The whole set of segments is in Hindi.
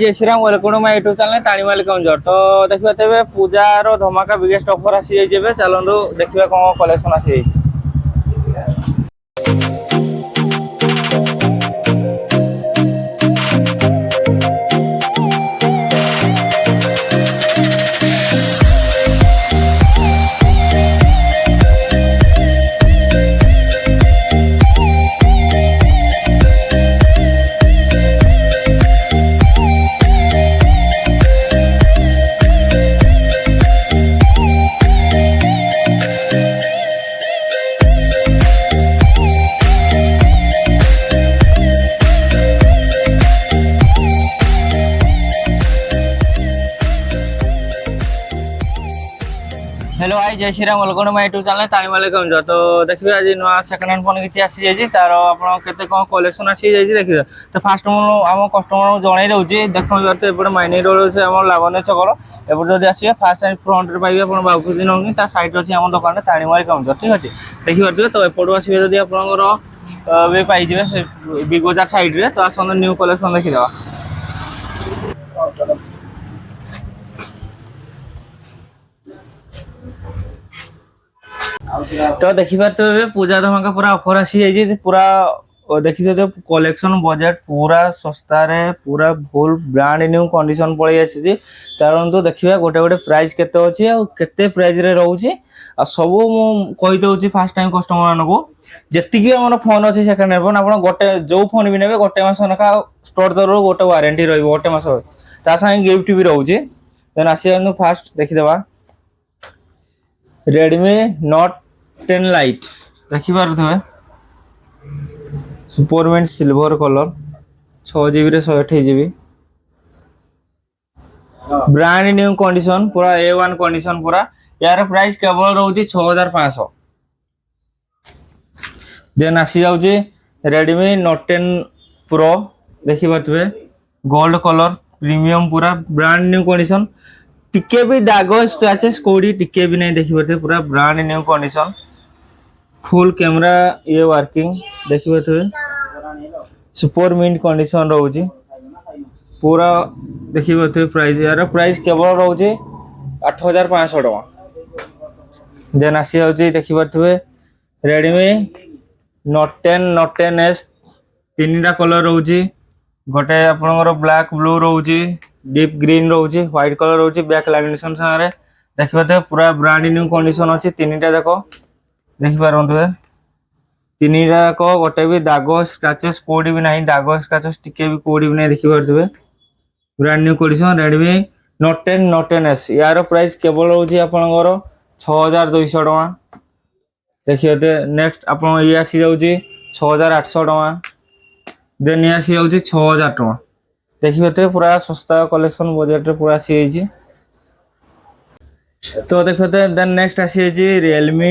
जय Shri Ram welcome my YouTube channel ताणीमाली कंजर। तो देखिबा तेबे पूजार धमाका बिगेस्ट ऑफर आसी जाय जेबे चलंदो देखिबा कोन कलेक्शन आसी जाय। हेलो हाय जय Shri Ram welcome my YouTube channel ताणीमाली कंजर। तो देखिए आज नुआ सेकेंड हैंड फोन किसी आसी जाइए तार आपन केते कोन कलेक्शन आसी जाइए देखिए। तो फास्ट मु आम कस्टमर को जणाई दउची देखो जते एपटे माइनी रोड से हम लावने छकर एपटे जदी आसीबे फास्ट टाइम फ्रंट रे पाइबे आपन बाउकुजी नंगी ता साइड अछि हम दुकान रे ताणीमाली कंजर ठीक अछि। देखि परथिबे तो एपटो आसीबे जदी आपनकर वे पाइ जिवे बिग बाजार साइड रे तो आसन न्यू कलेक्शन देखि देबा। तो देखि पारते पूजा धमाका पूरा ऑफर आसी जाइए पूरा देखी तो कलेक्शन बजेट पूरा सस्ता रे पूरा फुल ब्रांड न्यू कंडीशन पळै आसी कारण तो देखिबा गोटे गोटे प्राइस केते अछि आ केते प्राइस रे रहउची आ सब मु कहि दउची फास्ट टाइम कस्टमर मानको जति कि हमर फोन अछि सेकंड हैंड फोन आपण गोटे जो फोन भी नेबे गोटे मास नका स्टोर दरो गोटे वारंटी रहइबो गोटे मास ता संगे गिफ्ट भी रहउची। देन आसी फास्ट देखि देबा Redmi Note 10 Lite देखि पारथबे super mint silver colour 6GB रे 128GB ब्रांड न्यू कंडीशन पूरा A1 कंडीशन पूरा यार प्राइस केवल रहउची 6500। देन आसी जाउची Redmi Note 10 Pro देखि पारथबे गोल्ड कलर प्रीमियम पूरा ब्रांड न्यू कंडीशन टिके भी दाग स्क्रैचेस कोडी टिके भी नहीं देखि परथे पूरा brand new condition full camera ये वर्किंग देखि परथे सुपर मिंट कंडीशन रहउची पूरा देखि परथे प्राइस यार प्राइस केवल रहउची 8500 टका। देन आसी होची देखि परथे Redmi Note 10 Note 10s तीनटा कलर रहउची गोटे आपनकर ब्लैक ब्लू रहउची डीप ग्रीन रहउची व्हाइट कलर रहउची बैक लैमिनेशन सारे देखि परथे पूरा ब्रांड न्यू कंडीशन अछि तीनटा जाको देखि पारंतु तीनटा जाको गोटे भी दाग स्क्रैचेस कोडी भी नहीं दाग स्क्रैचेस टिके भी कोडी भी नहीं देखि परथबे brand new condition Redmi Note 10 Note 10s यार प्राइस केवल रहउची आपनकर 6200 टका। देखियोते नेक्स्ट आपन ये आसी जाउची 6800 टका। देन ये आसी जाउची 6000 टका। देखिए पूरा सस्ता कलेक्शन बजेट रे पूरा आसी जाइए। तो देखते देन नेक्स्ट आसी जाइए Realme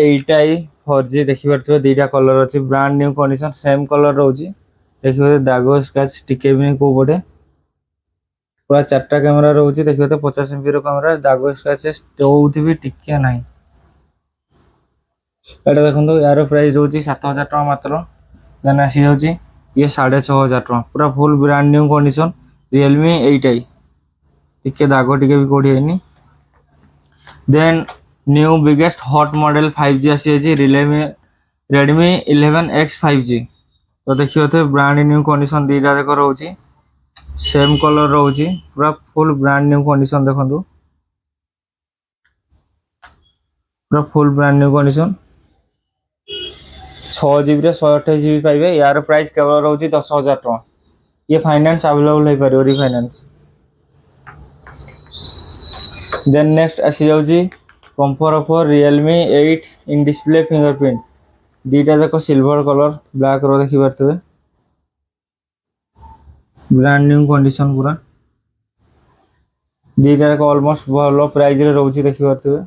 8i 4G देखि परथबे दीटा कलर अछि brand new condition same colour रहउची देखिए दाग स्क्रैच टिके भी को पड़े पूरा चारटा कैमरा रहउची देखिए 50 MP रो कैमरा दाग स्क्रैचेस होउथि भी टिके नाही एटा देखंतो यार प्राइस रहउची 7000 टका मात्र। देन आसी जाउची ये 6500 टका पूरा full brand new condition Realme 8i टिके दागो टिके भी कोडी हेनी। Then new biggest hot model 5G आसी अछि Redmi 11X 5G तो देखियो तो ब्रांड न्यू कंडीशन दीटा देखो रहउची सेम कलर रहउची पूरा फुल ब्रांड न्यू कंडीशन देखंतु पूरा full brand new condition 6GB रे 128GB पाइबे यार प्राइस केवल रहउची 10000 टका। ये फाइनेंस अवेलेबल है परियो रिफाइनेंस। देन नेक्स्ट आसी जाउची कंफर offer Realme 8 in display fingerprint दीटा जाको सिल्वर कलर ब्लैक रो देखि परथबे ब्रांड न्यू कंडीशन पूरा दीटा जाको ऑलमोस्ट भलो प्राइस रे रहउची देखि परथबे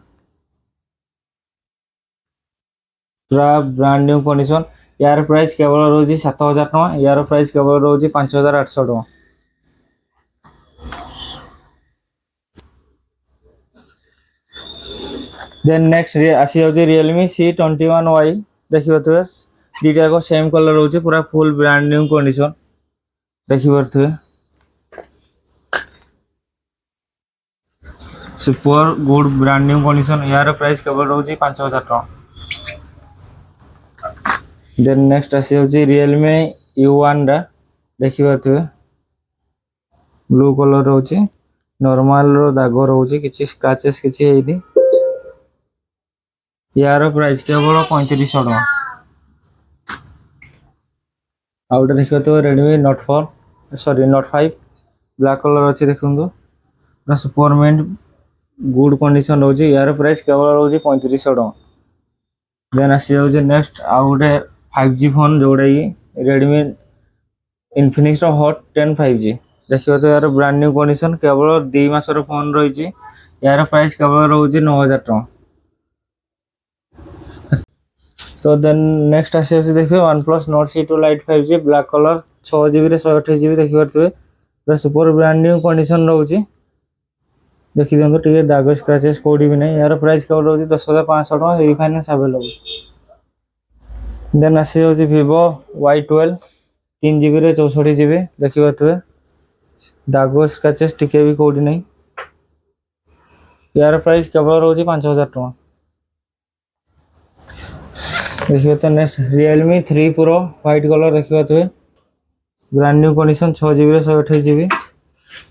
पूरा ब्रांड न्यू कंडीशन यार प्राइस केवल रहउची 7000 टका यार प्राइस केवल रहउची 5800 टका। देन नेक्स्ट आसी जाउची Realme C21y देखि परथबे दीटा को सेम कलर रहउची पूरा फुल ब्रांड न्यू कंडीशन देखि परथबे super good brand new condition यार प्राइस केवल रोची 5000 टका। देन नेक्स्ट आसी होची Realme U1 रा देखि पाथुए ब्लू कलर रोची नॉर्मल रो दाग रोची किछि स्क्रैचेस किछि हेइनी यार प्राइस केवल 3500 टका। आउट देखियो तो Redmi Note 4 sorry Note 5 black colour अछि देखंदो ना सुपरमेंट गुड कंडीशन रोची यार प्राइस केवल रोची 3500 टका। देन आसी जाउचे नेक्स्ट आउटे 5G फोन जोड़ा Redmi Infinix रो Hot 10 5G देखियो तो यार ब्रांड न्यू कंडीशन केवल 2 मास रो फोन रही यार प्राइस केवल रोची 9000 टका। तो देन नेक्स्ट आसी देखिए OnePlus Nord C2 Lite 5G black colour 6GB रे 128GB देखि परथबे पूरा सुपर ब्रांड न्यू कंडीशन रहउची देखि देंतो टिके दाग स्क्रैचेस कोडी भी नहीं यार प्राइस केवल रहउची 10500 टका रिफाइनेंस अवेलेबल। देन आसी होची Vivo Y12 3GB रे 64GB देखि परथबे दाग स्क्रैचेस टिके भी कोडी नहीं यार प्राइस केवल रहउची 5000 टका। देखिए तो next Realme 3 Pro white colour देखिए तो ब्रांड न्यू कंडीशन 6GB रे 128GB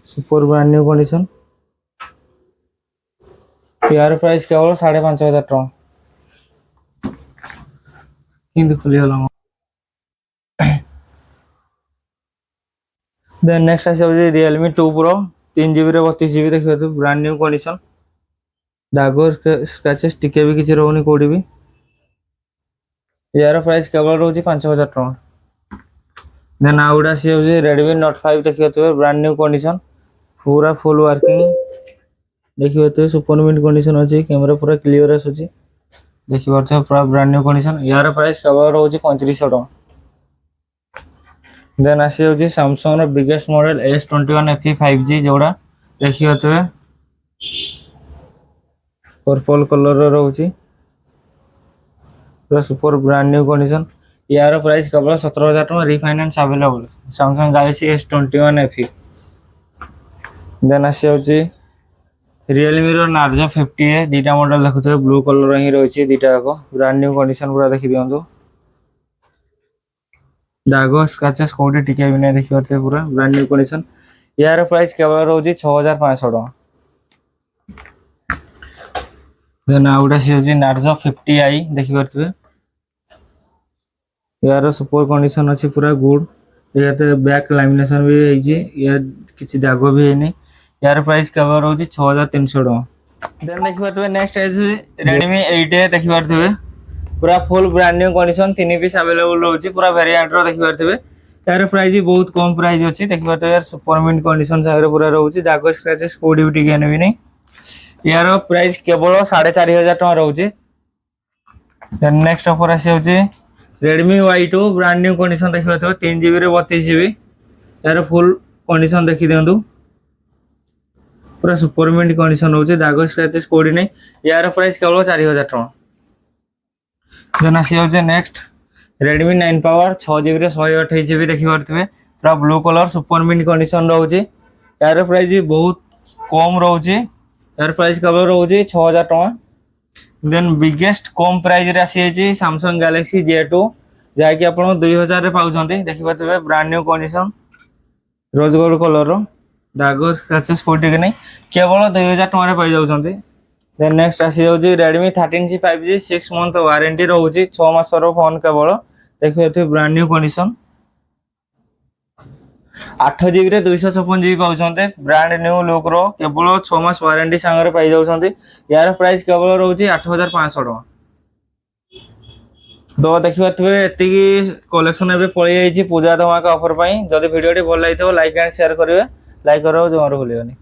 super brand new condition यार प्राइस केवल 5500 टका हिंद खुली होला। देन नेक्स्ट आसे Realme 2 Pro 3GB रे 32GB देखिए तो ब्रांड न्यू कंडीशन दाग स्क्रैचेस टिके भी किछि रहउनी कोडी भी यार प्राइस केवल रोची 5000 टका। देन आउट आसी होची Redmi Note 5 देखियो तो ब्रांड न्यू कंडीशन पूरा फुल वर्किंग देखियो तो सुपर मिंट कंडीशन अछि कैमरा पूरा क्लियर अछि देखियो तो पूरा ब्रांड न्यू कंडीशन यार प्राइस केवल रोची 3500 टका। देन आसी होची Samsung रो biggest model S21 FE 5G जोड़ा देखियो तो पर्पल कलर रहउची पूरा सुपर ब्रांड न्यू कंडीशन यार प्राइस केवल 17000 टका refinance available Samsung Galaxy S21 FE। Then आसी होची Realme रो Narzo 50 दीटा मॉडल देखुथबे ब्लू कलर ही रहछि दीटा को ब्रांड न्यू कंडीशन पूरा देखि दियंतु दागो स्क्रैचेस कोडी टिके भी नै देखि परते पूरा ब्रांड न्यू कंडीशन यार प्राइस केवल रहउची 6500 टका। देन आउट आसी होची Narzo 50i देखि परतबे यार सुपर कंडीशन अछि पूरा गुड या तो बैक लैमिनेशन भी है जी या किछि दागो भी हैनी यार प्राइस केवल रहउची 6300 टका। देन देखि परतबे नेक्स्ट आइज Redmi 8a देखि परतबे पूरा full brand new condition 3 piece available रहउची पूरा वेरिएंट रो देखि परतबे यार प्राइस भी बहुत कम प्राइस अछि देखि परतबे यार सुपर मिंट कंडीशन सागरे पूरा रहउची दागो स्क्रैचेस कोडी भी टिके नै भी नहीं यार प्राइस केवल 4500 टका रहउची। देन नेक्स्ट ऑफर आसी होची Redmi Y2 brand new condition देखि परतबे 3GB रे 32GB यार फुल कंडीशन देखि देंतु पूरा सुपर मिंट कंडीशन रहउची दागो स्क्रैचेस कोडी नै यार प्राइस केवल 4000 टका। देन आसी होचे नेक्स्ट Redmi 9 Power 6GB रे 128GB देखि परतबे पूरा blue colour super mint condition रहउची यार प्राइस भी बहुत कम रहउची यार प्राइस केवल रहउची 6000 टका। देन बिगेस्ट कम प्राइस रे आसी है Samsung Galaxy J2 जा कि आपण 2000 रे पाउछंती देखि परतबे brand new condition rose gold colour रो दागो स्क्रैचेस कोडी के नै केवल 2000 टका रे पाइ जाउछंती। देन नेक्स्ट आसी जाउची Redmi 13C 5G 6 month warranty रहउची 6 मास रो फोन केवल देखि परतबे ब्रांड न्यू कंडीशन 8GB रे 256GB पाउछंते ब्रांड न्यू लुक रो केवल 6 मास वारंटी संगे पाइ जाउछंती यार प्राइस केवल रहउची 8500 टका। तो देखि परतबे एति की कलेक्शन एबे पळि जाईची पूजा धमाका ऑफर पई जदी वीडियो टी भल लागितो लाइक एंड शेयर करिवे लाइक करो जमारो भूलियोनी।